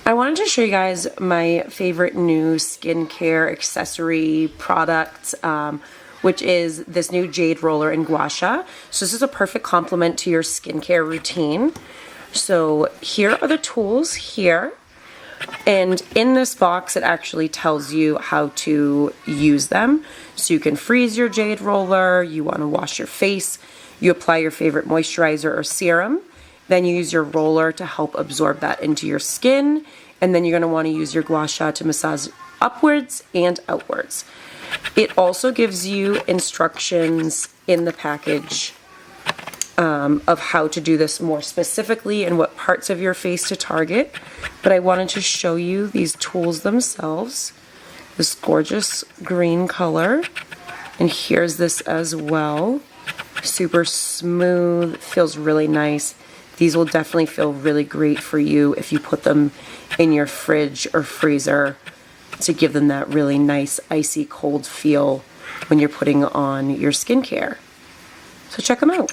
I wanted to show you guys my favorite new skincare accessory product, which is this new Jade Roller in Gua Sha. So this is a perfect complement to your skincare routine. So here are the tools here. And in this box, it actually tells you how to use them. So you can freeze your Jade Roller, you want to wash your face, you apply your favorite moisturizer or serum, then you use your roller to help absorb that into your skin, and then you're going to want to use your Gua Sha to massage upwards and outwards. It also gives you instructions in the package of how to do this more specifically and what parts of your face to target. But I wanted to show you these tools themselves. This gorgeous green color. And here's this as well. Super smooth, feels really nice. These will definitely feel really great for you if you put them in your fridge or freezer to give them that really nice icy cold feel when you're putting on your skincare. So check them out.